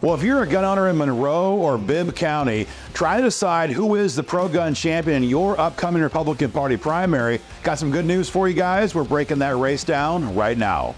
Well, if you're a gun owner in Monroe or Bibb County, try to decide who is the pro-gun champion in your upcoming Republican Party primary. Got some good news for you guys. We're breaking that race down right now.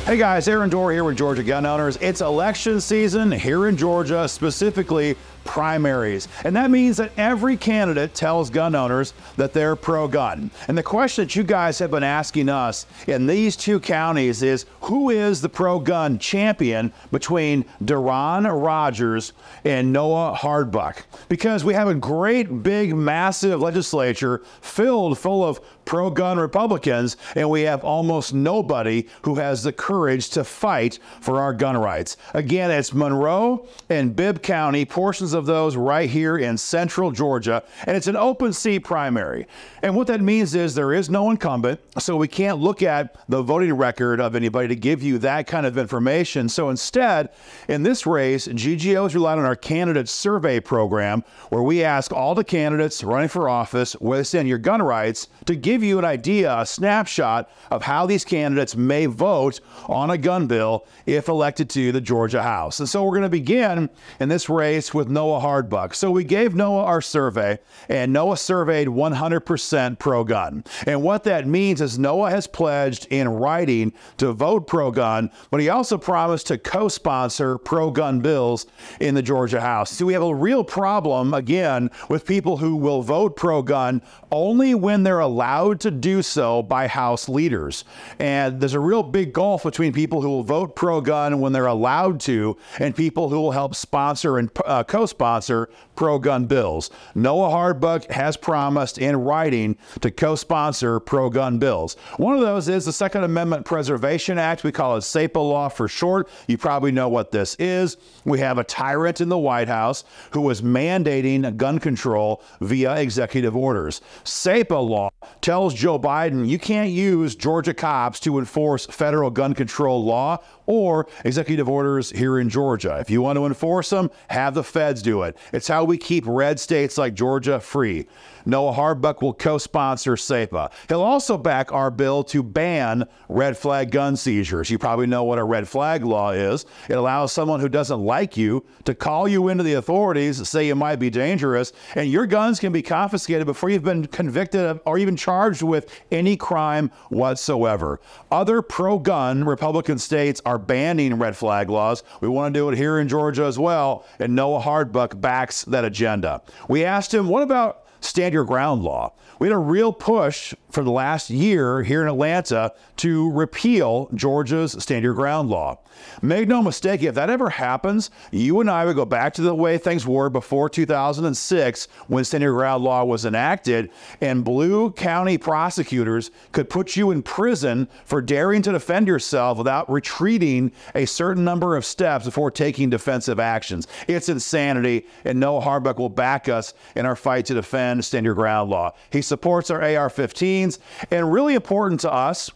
Hey guys, Aaron Dorr here with Georgia Gun Owners. It's election season here in Georgia, specifically primaries. And that means that every candidate tells gun owners that they're pro-gun. And the question that you guys have been asking us in these two counties is, who is the pro-gun champion between Deron Rogers and Noah Harbuck? Because we have a great, big, massive legislature filled full of pro-gun Republicans, and we have almost nobody who has the courage to fight for our gun rights. Again, it's Monroe and Bibb County, portions of those right here in central Georgia, and it's an open seat primary. And what that means is there is no incumbent, so we can't look at the voting record of anybody to give you that kind of information. So instead, in this race, GGO has relied on our candidate survey program, where we ask all the candidates running for office where they stand your gun rights to give you an idea, a snapshot of how these candidates may vote on a gun bill if elected to the Georgia House. And so we're going to begin in this race with Noah Harbuck. So we gave Noah our survey, and Noah surveyed 100% pro-gun. And what that means is Noah has pledged in writing to vote pro-gun, but he also promised to co-sponsor pro-gun bills in the Georgia House. So we have a real problem, again, with people who will vote pro-gun only when they're allowed to do so by House leaders. And there's a real big gulf between people who will vote pro-gun when they're allowed to and people who will help sponsor and co-sponsor pro-gun bills. Noah Harbuck has promised in writing to co-sponsor pro-gun bills. One of those is the Second Amendment Preservation Act. We call it SAPA law for short. You probably know what this is. We have a tyrant in the White House who is mandating gun control via executive orders. SAPA law tells Joe Biden you can't use Georgia cops to enforce federal gun control law or executive orders here in Georgia. If you want to enforce them, have the feds do it. It's how we keep red states like Georgia free. Noah Harbuck will co-sponsor SAPA. He'll also back our bill to ban red flag gun seizures. You probably know what a red flag law is. It allows someone who doesn't like you to call you into the authorities, say you might be dangerous, and your guns can be confiscated before you've been convicted of or even charged with any crime whatsoever. Other pro-gun Republican states are banning red flag laws. We want to do it here in Georgia as well, and Noah Harbuck backs that agenda. We asked him, what about stand your ground law? We had a real push for the last year here in Atlanta to repeal Georgia's stand your ground law. Make no mistake, if that ever happens, you and I would go back to the way things were before 2006 when stand your ground law was enacted, and blue county prosecutors could put you in prison for daring to defend yourself without retreating a certain number of steps before taking defensive actions. It's insanity, and Noah Harbuck will back us in our fight to defend stand your ground law. He supports our AR-15s, and really important to us,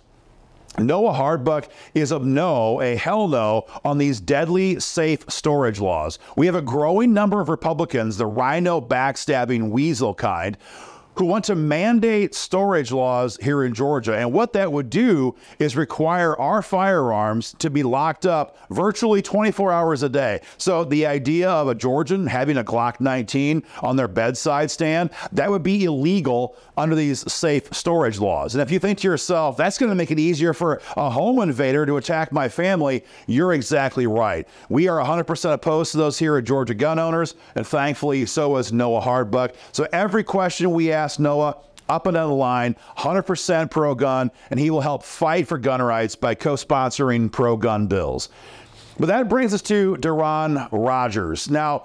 Noah Harbuck is a hell no on these deadly safe storage laws. We have a growing number of Republicans, the rhino backstabbing weasel kind, who want to mandate storage laws here in Georgia. And what that would do is require our firearms to be locked up virtually 24 hours a day. So the idea of a Georgian having a Glock 19 on their bedside stand, that would be illegal under these safe storage laws. And if you think to yourself, that's going to make it easier for a home invader to attack my family, you're exactly right. We are 100% opposed to those here at Georgia Gun Owners, and thankfully so is Noah Harbuck. So every question we ask Noah, up and down the line, 100% pro-gun, and he will help fight for gun rights by co-sponsoring pro-gun bills. But that brings us to Deron Rogers. Now,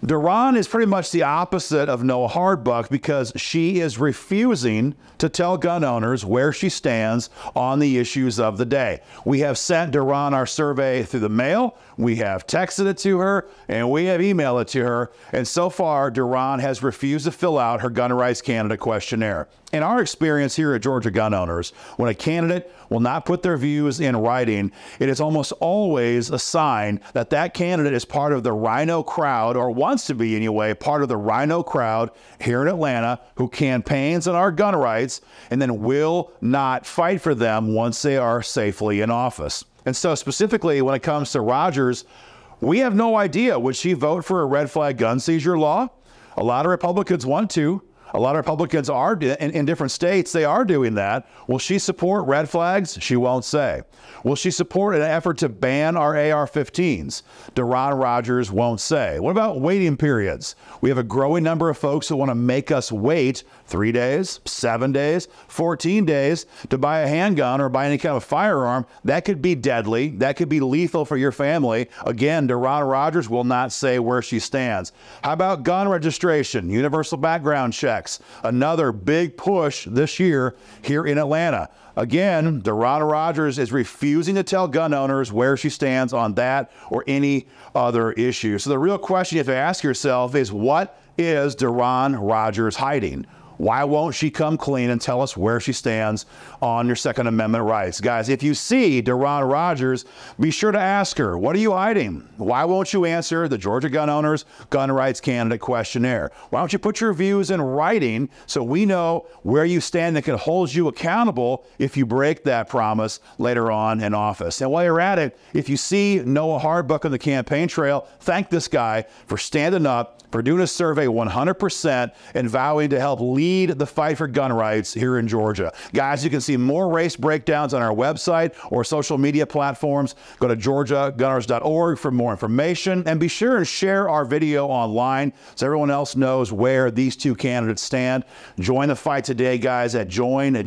Deron is pretty much the opposite of Noah Harbuck because she is refusing to tell gun owners where she stands on the issues of the day. We have sent Deron our survey through the mail, we have texted it to her, and we have emailed it to her. And so far, Deron has refused to fill out her gun rights candidate questionnaire. In our experience here at Georgia Gun Owners, when a candidate will not put their views in writing, it is almost always a sign that that candidate is part of the rhino crowd or one wants to be anyway, part of the rhino crowd here in Atlanta who campaigns on our gun rights and then will not fight for them once they are safely in office. And so specifically when it comes to Rogers, we have no idea. Would she vote for a red flag gun seizure law? A lot of Republicans want to. A lot of Republicans are in different states. They are doing that. Will she support red flags? She won't say. Will she support an effort to ban our AR-15s? Deron Rogers won't say. What about waiting periods? We have a growing number of folks who want to make us wait 3 days, 7 days, 14 days to buy a handgun or buy any kind of firearm. That could be deadly. That could be lethal for your family. Again, Deron Rogers will not say where she stands. How about gun registration, universal background check? Another big push this year here in Atlanta. Again, Deron Rogers is refusing to tell gun owners where she stands on that or any other issue. So the real question you have to ask yourself is, what is Deron Rogers hiding? Why won't she come clean and tell us where she stands on your Second Amendment rights? Guys, if you see Deron Rogers, be sure to ask her, what are you hiding? Why won't you answer the Georgia Gun Owners Gun Rights Candidate Questionnaire? Why don't you put your views in writing so we know where you stand and can hold you accountable if you break that promise later on in office? And while you're at it, if you see Noah Harbuck on the campaign trail, thank this guy for standing up, for doing a survey 100% and vowing to help lead the fight for gun rights here in Georgia. Guys, you can see more race breakdowns on our website or social media platforms. Go to georgiagunners.org for more information, and be sure and share our video online so everyone else knows where these two candidates stand. Join the fight today, guys, at joinggo.com.